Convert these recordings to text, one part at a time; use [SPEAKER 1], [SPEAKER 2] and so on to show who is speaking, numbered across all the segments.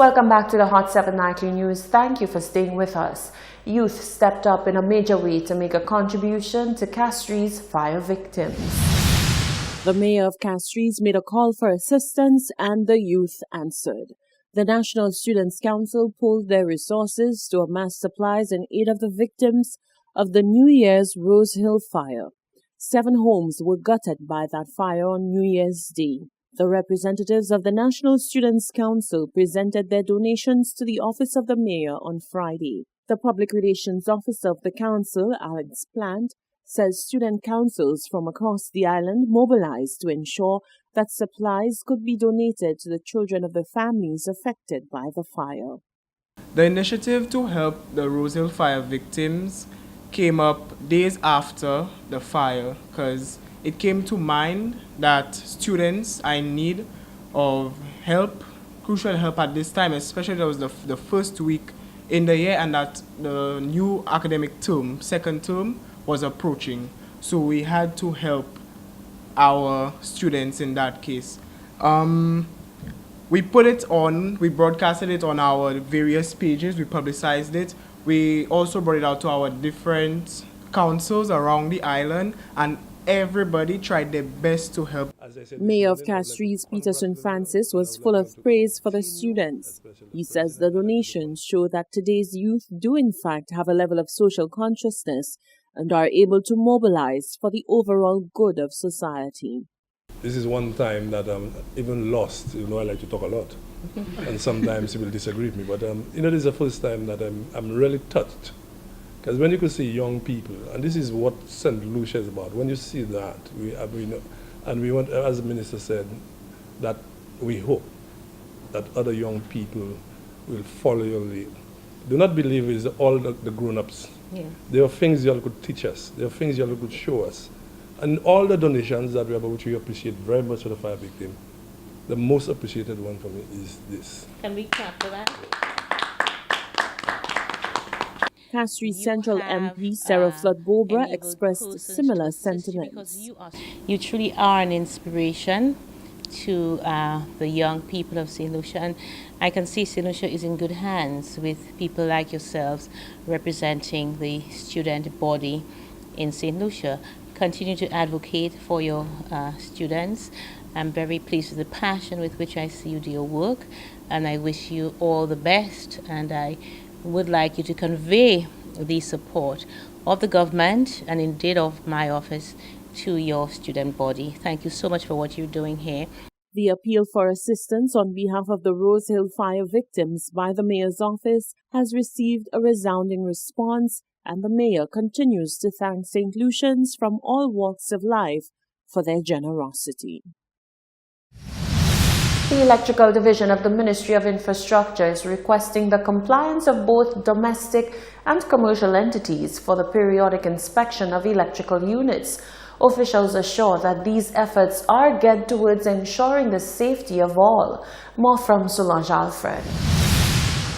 [SPEAKER 1] Welcome back to the Hot 7 Nightly News. Thank you for staying with us. Youth stepped up in a major way to make a contribution to Castries fire victims. The mayor of Castries made a call for assistance and the youth answered. The National Students' Council pooled their resources to amass supplies in aid of the victims of the New Year's Rose Hill fire. 7 homes were gutted by that fire on New Year's Day. The representatives of the National Students' Council presented their donations to the office of the mayor on Friday. The Public Relations Officer of the council, Alex Plant, says student councils from across the island mobilized to ensure that supplies could be donated to the children of the families affected by the fire.
[SPEAKER 2] The initiative to help the Rose Hill fire victims came up days after the fire because it came to mind that students are in need of help, crucial help at this time, especially that was the first week in the year and that the new academic term, second term, was approaching. So we had to help our students in that case. We put it on, we broadcasted it on our various pages, we publicized it. We also brought it out to our different councils around the island, and everybody tried their best to help.
[SPEAKER 1] Mayor of Castries, Peterson Francis, was full of praise for the students. He says the donations show that today's youth do in fact have a level of social consciousness and are able to mobilize for the overall good of society.
[SPEAKER 3] This is one time that I'm even lost. I like to talk a lot. And sometimes you will disagree with me. But, this is the first time that I'm really touched. Because when you could see young people, and this is what St. Lucia is about, when you see that, we want, as the minister said, that we hope that other young people will follow your lead. Do not believe it's all the grown-ups. Yeah. There are things you all could teach us. There are things you all could show us. And all the donations that we have, which we appreciate very much for the fire victim, the most appreciated one for me is this.
[SPEAKER 4] Can we clap for that?
[SPEAKER 1] Castries Central MP Sarah Flood-Bobra expressed similar sentiments.
[SPEAKER 4] You truly are an inspiration to the young people of St. Lucia, and I can see St. Lucia is in good hands with people like yourselves representing the student body in St. Lucia. Continue to advocate for your students. I'm very pleased with the passion with which I see you do your work, and I wish you all the best, and I would like you to convey the support of the government and indeed of my office to your student body. Thank you so much for what you're doing here.
[SPEAKER 1] The appeal for assistance on behalf of the Rose Hill fire victims by the mayor's office has received a resounding response, and the mayor continues to thank St. Lucians from all walks of life for their generosity. The Electrical Division of the Ministry of Infrastructure is requesting the compliance of both domestic and commercial entities for the periodic inspection of electrical units. Officials assure that these efforts are geared towards ensuring the safety of all. More from Solange Alfred.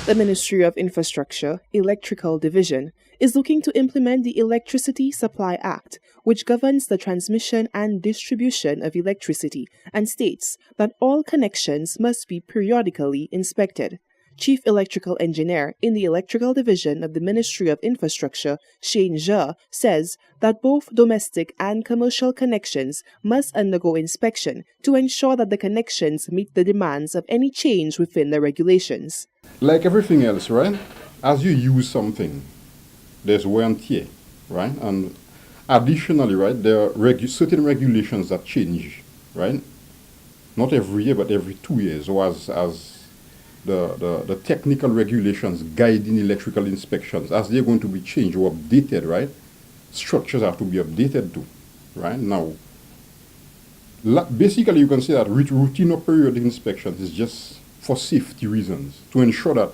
[SPEAKER 5] The Ministry of Infrastructure, Electrical Division, is looking to implement the Electricity Supply Act, which governs the transmission and distribution of electricity and states that all connections must be periodically inspected. Chief Electrical Engineer in the Electrical Division of the Ministry of Infrastructure, Shane Jha, says that both domestic and commercial connections must undergo inspection to ensure that the connections meet the demands of any change within the regulations.
[SPEAKER 6] Like everything else, right? As you use something, there's wear and tear, right? And additionally, right, there are certain regulations that change, right? Not every year, but every 2 years, or as the technical regulations guiding electrical inspections, as they're going to be changed or updated, right? Structures have to be updated too, right? Now, basically you can say that routine or periodic inspections is just for safety reasons, to ensure that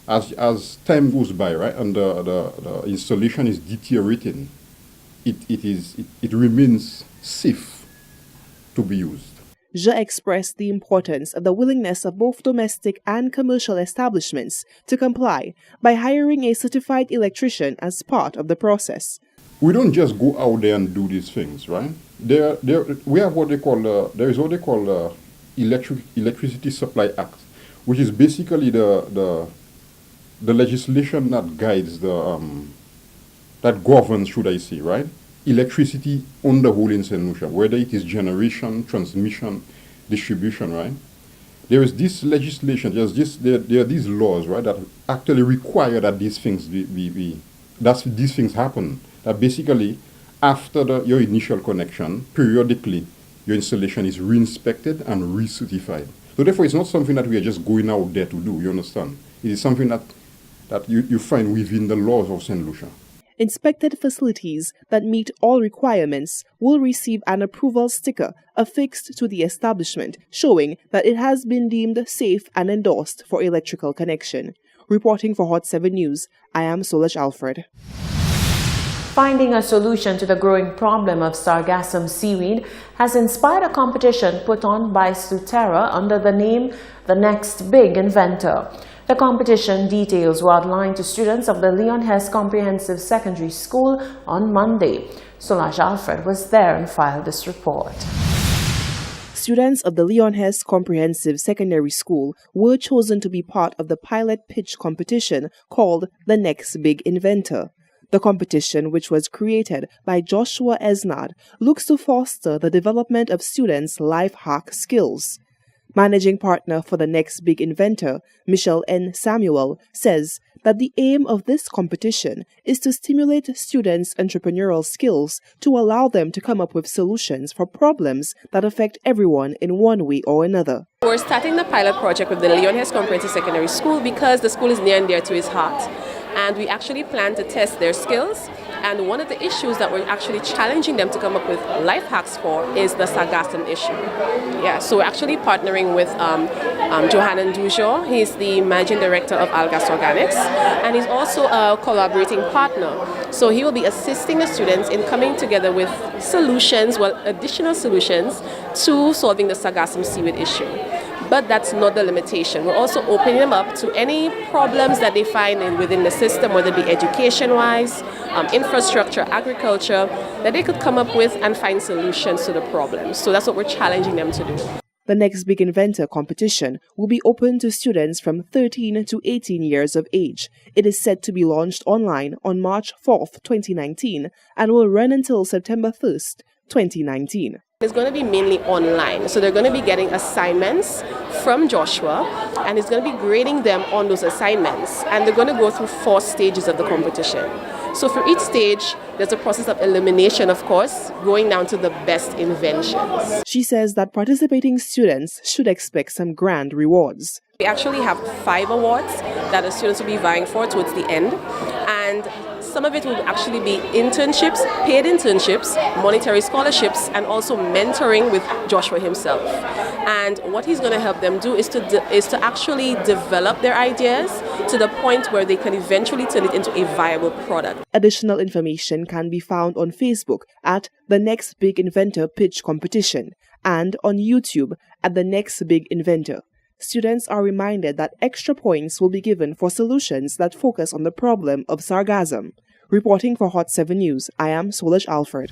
[SPEAKER 6] as time goes by, right, and the installation is deteriorating, it remains safe to be used.
[SPEAKER 5] Jha expressed the importance of the willingness of both domestic and commercial establishments to comply by hiring a certified electrician as part of the process.
[SPEAKER 6] We don't just go out there and do these things, right? We have what they call there is what they call Electricity Supply Act, which is basically the legislation that guides that governs, should I say, right? Electricity on the whole in St. Lucia, whether it is generation, transmission, distribution, right? There is this legislation, there are these laws, right, that actually require that these things these things happen. That basically, after your initial connection, periodically, your installation is re-inspected and recertified. So therefore, it's not something that we are just going out there to do, you understand? It is something that you find within the laws of St. Lucia.
[SPEAKER 5] Inspected facilities that meet all requirements will receive an approval sticker affixed to the establishment showing that it has been deemed safe and endorsed for electrical connection. Reporting for Hot 7 News, I am Solaj Alfred.
[SPEAKER 1] Finding a solution to the growing problem of sargassum seaweed has inspired a competition put on by Suterra under the name The Next Big Inventor. The competition details were outlined to students of the Leon Hess Comprehensive Secondary School on Monday. Solaj Alfred was there and filed this report.
[SPEAKER 5] Students of the Leon Hess Comprehensive Secondary School were chosen to be part of the pilot pitch competition called The Next Big Inventor. The competition, which was created by Joshua Esnad, looks to foster the development of students' life hack skills. Managing partner for The Next Big Inventor, Michelle N. Samuel, says that the aim of this competition is to stimulate students' entrepreneurial skills to allow them to come up with solutions for problems that affect everyone in one way or another.
[SPEAKER 7] We're starting the pilot project with the Leon Hess Comprehensive Secondary School because the school is near and dear to his heart. And we actually plan to test their skills. And one of the issues that we're actually challenging them to come up with life hacks for is the sargassum issue. Yeah, so we're actually partnering with Johannan Dujo. He's the managing director of Algas Organics, and he's also a collaborating partner. So he will be assisting the students in coming together with solutions, additional solutions to solving the sargassum seaweed issue. But that's not the limitation. We're also opening them up to any problems that they find within the system, whether it be education-wise, infrastructure, agriculture, that they could come up with and find solutions to the problems. So that's what we're challenging them to do.
[SPEAKER 5] The Next Big Inventor competition will be open to students from 13 to 18 years of age. It is set to be launched online on March 4th, 2019 and will run until September 1st, 2019.
[SPEAKER 7] It's going to be mainly online, so they're going to be getting assignments from Joshua, and he's going to be grading them on those assignments, and they're going to go through 4 stages of the competition. So for each stage, there's a process of elimination, of course, going down to the best inventions.
[SPEAKER 5] She says that participating students should expect some grand rewards.
[SPEAKER 7] We actually have 5 awards that the students will be vying for towards the end, and some of it will actually be internships, paid internships, monetary scholarships, and also mentoring with Joshua himself. And what he's going to help them do is to actually develop their ideas to the point where they can eventually turn it into a viable product.
[SPEAKER 5] Additional information can be found on Facebook at The Next Big Inventor Pitch Competition and on YouTube at The Next Big Inventor. Students are reminded that extra points will be given for solutions that focus on the problem of sargassum. Reporting for Hot 7 News, I am Solaj Alfred.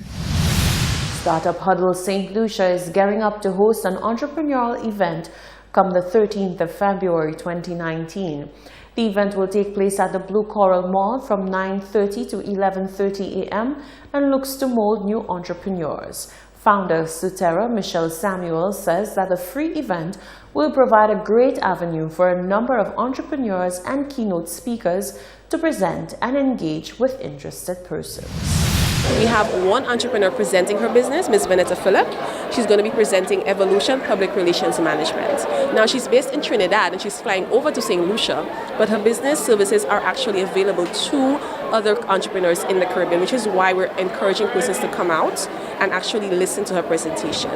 [SPEAKER 1] Startup Huddle St. Lucia is gearing up to host an entrepreneurial event come the 13th of February 2019. The event will take place at the Blue Coral Mall from 9:30 to 11:30 a.m. and looks to mold new entrepreneurs. Founder Suterra Michelle Samuel says that the free event will provide a great avenue for a number of entrepreneurs and keynote speakers to present and engage with interested persons.
[SPEAKER 7] We have one entrepreneur presenting her business, Ms. Vanessa Phillip. She's going to be presenting Evolution Public Relations Management. Now, she's based in Trinidad and she's flying over to St. Lucia, but her business services are actually available to other entrepreneurs in the Caribbean, which is why we're encouraging persons to come out and actually listen to her presentation.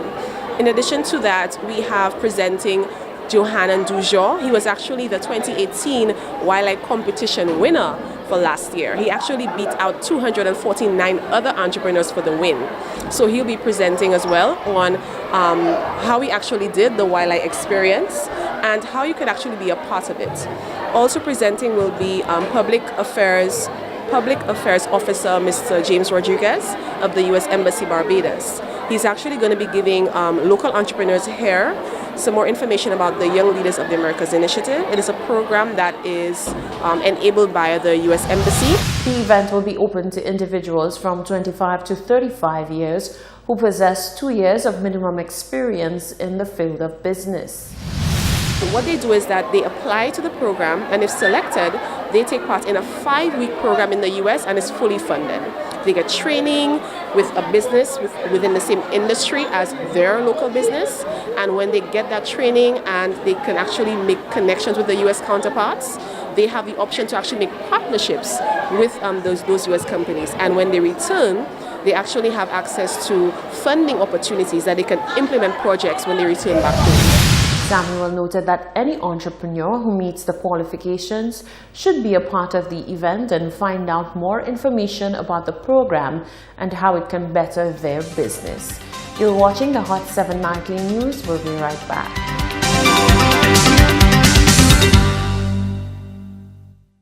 [SPEAKER 7] In addition to that, we have presenting Johannan Dujo. He was actually the 2018 Wildlife Competition winner for last year. He actually beat out 249 other entrepreneurs for the win. So he'll be presenting as well on how he actually did the wildlife experience and how you could actually be a part of it. Also presenting will be Public Affairs Officer Mr. James Rodriguez of the U.S. Embassy Barbados. He's actually going to be giving local entrepreneurs here some more information about the Young Leaders of the Americas initiative. It is a program that is enabled by the U.S. Embassy.
[SPEAKER 1] The event will be open to individuals from 25 to 35 years who possess 2 years of minimum experience in the field of business.
[SPEAKER 7] What they do is that they apply to the program, and if selected, they take part in a 5-week program in the U.S. and it's fully funded. They get training with a business within the same industry as their local business, and when they get that training and they can actually make connections with the U.S. counterparts, they have the option to actually make partnerships with those U.S. companies. And when they return, they actually have access to funding opportunities that they can implement projects when they return back home.
[SPEAKER 1] Samuel noted that any entrepreneur who meets the qualifications should be a part of the event and find out more information about the program and how it can better their business. You're watching the Hot 7 Nightly News. We'll be right back.